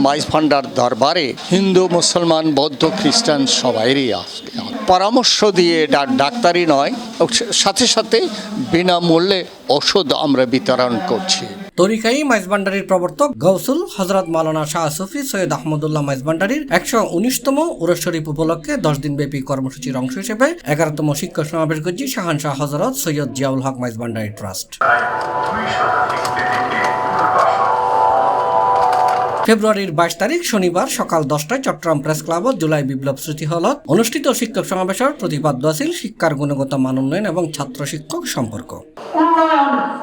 মাইজ ভান্ডার দরবারে হিন্দু মুসলমান বৌদ্ধ খ্রিস্টান সবাইরই আছে। পরামর্শ দিয়ে ডাক্তারি নয়, সাথে সাথে বিনামূল্যে ওষুধ আমরা বিতরণ করছি। তরিকাই মাইজভান্ডারির প্রবর্তক গৌসুল হযরত মাওলানা শাহ সুফি সৈয়দ আহমদুল্লাহ মাইজভান্ডারির ১১৯তম উরস শরীফ উপলক্ষে ১০ দিনব্যাপী কর্মসূচির অংশ হিসেবে ১১তম শিক্ষক সমাবেশ করছি শাহানশাহ হযরত সৈয়দ জিয়াউল হক মাইজভান্ডারি ট্রাস্ট। ফেব্রুয়ারির ২২ তারিখ শনিবার সকাল ১০টায় চট্টগ্রাম প্রেস ক্লাবত জুলাই বিপ্লব স্মৃতি হলত অনুষ্ঠিত শিক্ষক সমাবেশের প্রতিপাদ্য আছিল শিক্ষার গুণগত মান উন্নয়ন এবং ছাত্র শিক্ষক সম্পর্ক।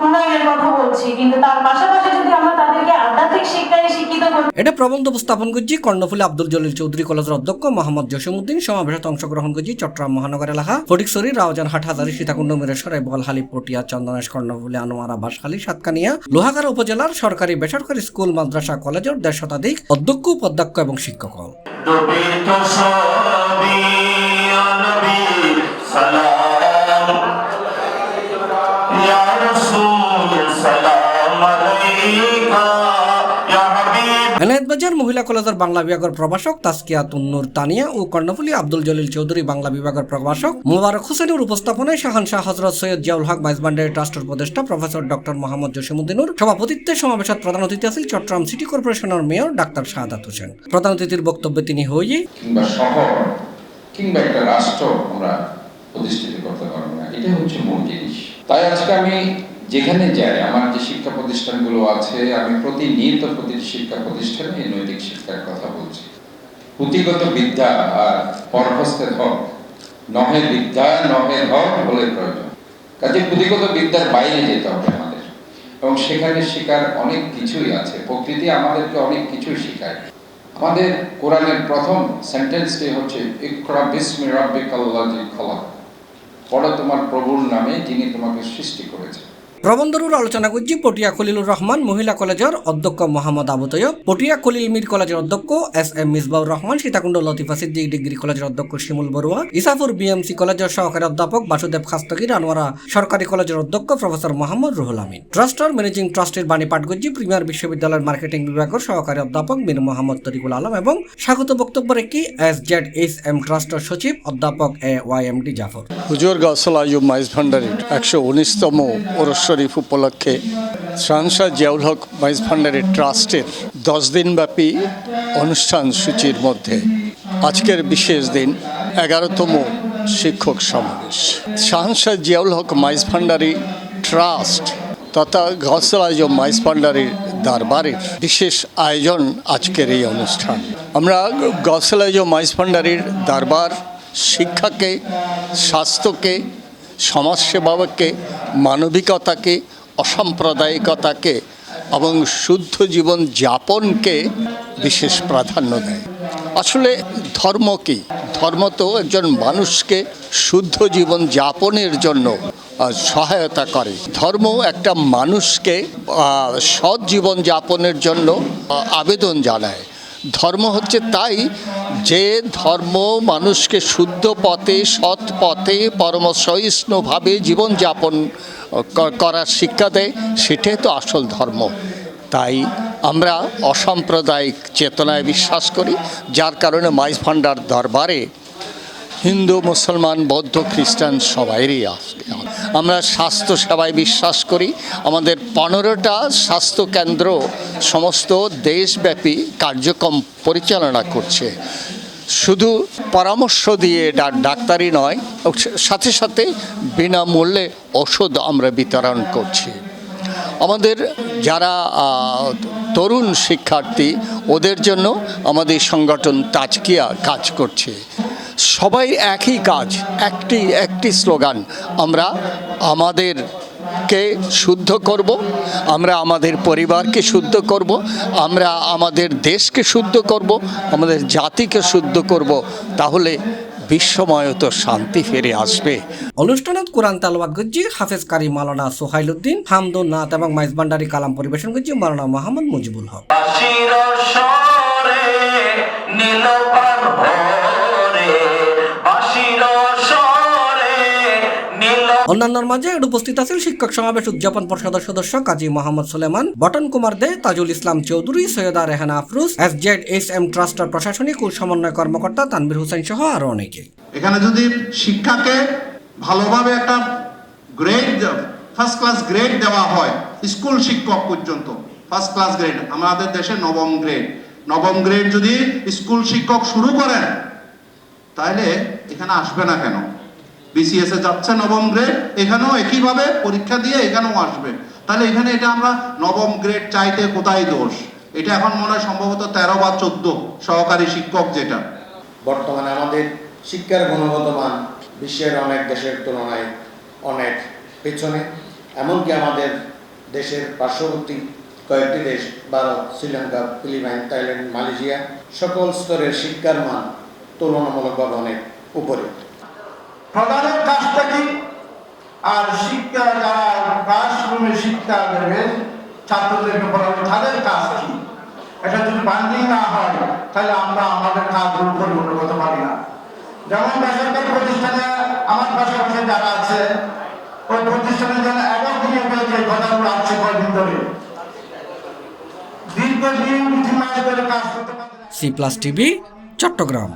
উন্নয়নের কথা বলছি, কিন্তু তার পাশাপাশি যদি আমরা তাদেরকে আধ্যাত্মিক শিক্ষায় শিক্ষিত করি। এটা প্রবন্ধ উপস্থাপন করছি কর্ণফুলী আব্দুল জলিল চৌধুরী কলেজের অধ্যক্ষ মোহাম্মদ জসিমউদ্দিন। সমাবেশে অংশগ্রহণ করছি চট্টগ্রাম মহানগর এলাকা ফটিকছড়ি, রাউজানহাট, হাজারী, সীতাকুণ্ড, মিরেশ্বর, বোয়ালখালী, পটিয়া, চন্দনেশ, কর্ণফুলী, আনোয়ারা, বাঁশখালী, সাতকানিয়া, লোহাগাড়া উপজেলার সরকারি বেসরকারি স্কুল, মাদ্রাসা, কলেজের ১৫০ শতাধিক অধ্যক্ষ, উপাধ্যক্ষ এবং শিক্ষক। এনায়েতবাজার মহিলা কলেজের বাংলা বিভাগের প্রভাষক তাসকিয়া তুন্নুর তানিয়া ও কর্ণফুলী আব্দুল জলিল চৌধুরী বাংলা বিভাগের প্রভাষক মোবারক হোসেনের উপস্থাপনায় শাহানশাহ হযরত সৈয়দ জিয়াউল হক মাইজভান্ডারি ট্রাস্টের উপদেষ্টা প্রফেসর ডক্টর মোহাম্মদ জসিমউদ্দিনের সভাপতিত্বে সমাবেশত প্রধান অতিথি আছেন চট্টগ্রাম সিটি কর্পোরেশনের মেয়র ডাক্তার শাহাদাত হোসেন। প্রধান অতিথির বক্তব্যে তিনি হয়ে কিংবা শহর কিংবা একটা রাষ্ট্র আমরা প্রতিষ্ঠিত করতে পারবো না, এটা হচ্ছে মূল জিনিস। তাই আজকে আমি যেখানে যাই, আমার যে শিক্ষা প্রতিষ্ঠানগুলো আছে, আমি প্রতিনিয়ত প্রতিটি শিক্ষা প্রতিষ্ঠানে এই নৈতিক শিক্ষার কথা বলছি। পুঁথিগত বিদ্যা আর পরহস্তে ধর, নহে বিদ্যা নহে ধর বলে প্রয়োজন। কাজে পুঁথিগত বিদ্যার বাইরে যেতে হবে আমাদের, এবং সেখানে শেখার অনেক কিছুই আছে। প্রকৃতি আমাদেরকে অনেক কিছুই শেখায়। আমাদের কোরআনের প্রথম সেন্টেন্সটি হচ্ছে ইকরা বিসমি রাব্বিকাল্লাযী খলাক, পড়ো তোমার প্রভুর নামে যিনি তোমাকে সৃষ্টি করেছেন। প্রবন্ধরুর আলোচনা করছি পটিয়া খলিলুর রহমান মহিলা কলেজের অধ্যক্ষ মোহাম্মদ আবু তৈয়ব, পটিয়া খলিল মির কলেজের অধ্যক্ষ এস.এম. মিসবাউর রহমান, সীতাকুণ্ড লতিফা সিদ্দিক ডিগ্রি কলেজের অধ্যক্ষ শিমুল বড়ুয়া, ইসাফুর বিএমসি কলেজের সহকারী অধ্যাপক বাসুদেব খাস্তগীর, আনোয়ারা সরকারি কলেজের অধ্যক্ষ প্রফেসর মোহাম্মদ রুহুল আমিন। ট্রাস্টের ম্যানেজিং ট্রাস্টের বাণী পাঠ করছি প্রিমিয়ার বিশ্ববিদ্যালয়ের মার্কেটিং বিভাগের সহকারী অধ্যাপক মীর মোহাম্মদ তরিকুল আলম এবং স্বাগত বক্তব্য রেখে SZSM ট্রাস্টের সচিব অধ্যাপক AYMD জাফর। হুজুর গাউসুল আজম মাইজভান্ডারির ১১৯তম উরস শরীফ উপলক্ষে শাহানশাহ জিয়াউল হক মাইজভান্ডারি ট্রাস্টের ১০ দিনব্যাপী অনুষ্ঠান সূচির মধ্যে আজকের বিশেষ দিন ১১তম শিক্ষক সমাবেশ। শাহানশাহ জিয়াউল হক মাইজভান্ডারি ট্রাস্ট তথা গাউসুল আজম মাইজভান্ডারির দরবারের বিশেষ আয়োজন আজকের এই অনুষ্ঠান। আমরা গাউসুল আজম মাইজভান্ডারির দরবার শিক্ষাকে, স্বাস্থ্যকে, সমাজসেবাকে, মানবিকতাকে, অসাম্প্রদায়িকতাকে এবং শুদ্ধ জীবন যাপনকে বিশেষ প্রাধান্য দেয়। আসলে ধর্ম কি? ধর্ম তো একজন মানুষকে শুদ্ধ জীবন যাপনের জন্য সহায়তা করে। ধর্ম একটা মানুষকে সৎ জীবন যাপনের জন্য আবেদন জানায়। ধর্ম হচ্ছে তাই যে ধর্ম মানুষকে শুদ্ধ পথে, সৎ পথে, পরম সহিষ্ণুভাবে জীবনযাপন করার শিক্ষা দেয়, সেটাই তো আসল ধর্ম। তাই আমরা অসাম্প্রদায়িক চেতনায় বিশ্বাস করি, যার কারণে মাইজভান্ডার দরবারে হিন্দু মুসলমান বৌদ্ধ খ্রিস্টান সবাইরই আছে। আমরা স্বাস্থ্য সেবায় বিশ্বাস করি। আমাদের 15টা স্বাস্থ্যকেন্দ্র সমস্ত দেশব্যাপী কার্যক্রম পরিচালনা করছে। শুধু পরামর্শ দিয়ে ডাক্তারি নয়, সাথে সাথে বিনামূল্যে ওষুধ আমরা বিতরণ করছি। আমাদের যারা তরুণ শিক্ষার্থী, ওদের জন্য আমাদের সংগঠন তাজকিয়া কাজ করছে। সবাই একই কাজ, একটি স্লোগান, আমরা আমাদেরকে শুদ্ধ করব, আমরা আমাদের পরিবারকে শুদ্ধ করব, আমরা আমাদের দেশকে শুদ্ধ করব, আমাদের জাতিকে শুদ্ধ করব, তাহলে বিশ্বময়ত শান্তি ফিরে আসবে। অনুষ্ঠানত কোরআন তেলাওয়াত করছি হাফেজ কারি মাওলানা সোহাইল উদ্দিন, হামদুন নাত এবং মাইজভান্ডারি কালাম পরিবেশন করছি মাওলানা মোহাম্মদ মুজিবুল হক। অন্যান্য অন্যান্যর মাঝে উপস্থিত আছেন শিক্ষক সমাবেশ উদযাপন পর্ষদের সদস্য কাজী মোহাম্মদ সুলেমান, বটন কুমার দে, তাজুল ইসলাম চৌধুরী, সৈয়দা রেহানা আফরোজ, SZSM ট্রাস্টের প্রশাসনিক ও সমন্বয় কর্মকর্তা তানভীর হোসেন সহ আরো অনেকে। এখানে যদি শিক্ষাকে ভালোভাবে একটা গ্রেড, ফার্স্ট ক্লাস গ্রেড দেওয়া হয়, স্কুল শিক্ষক পর্যন্ত ফার্স্ট ক্লাস গ্রেড, আমাদের দেশে নবম গ্রেড যদি স্কুল শিক্ষক শুরু করেন, তাহলে এখানে আসবে না কেন? BCS এ যাচ্ছে নবম গ্রেড, এখানেও একইভাবে পরীক্ষা দিয়ে এখানেও আসবে। তাহলে এখানে এটা আমরা নবম গ্রেড চাইতে কোথায় দোষ? এটা এখন মনে হয় সম্ভবত 13 বা 14 সহকারী শিক্ষক যেটা। বর্তমানে আমাদের শিক্ষার গুণগত মান বিশ্বের অনেক দেশের তুলনায় অনেক পেছনে, এমনকি আমাদের দেশের পার্শ্ববর্তী কয়েকটি দেশ, Bharat, Sri Lanka, Philippines, Thailand, Malaysia, সকল স্তরের শিক্ষার মান তুলনামূলকভাবে অনেক উপরে। প্রধানের কাজটা কি? আর শিক্ষা যারা ক্লাসরুমে শিক্ষা দেবে, ছাত্রদেরকে পড়াবে, তাদের কাজ কি? এটা যদি বান্ডিং না হয়, তাহলে আমরা আমাদের কাজগুলো পরিপূর্ণ করতে পারি না। যেমন বেসরকারি প্রতিষ্ঠানে আমার পাশাপাশি যারা আছে, ওই প্রতিষ্ঠানে যারা একক নিয়োগ যে কথাগুলো আছে কয়েকদিন ধরে, দীর্ঘদিন 2 মাস ধরে কাজ করতে পারে। C+ TV, Chittagong.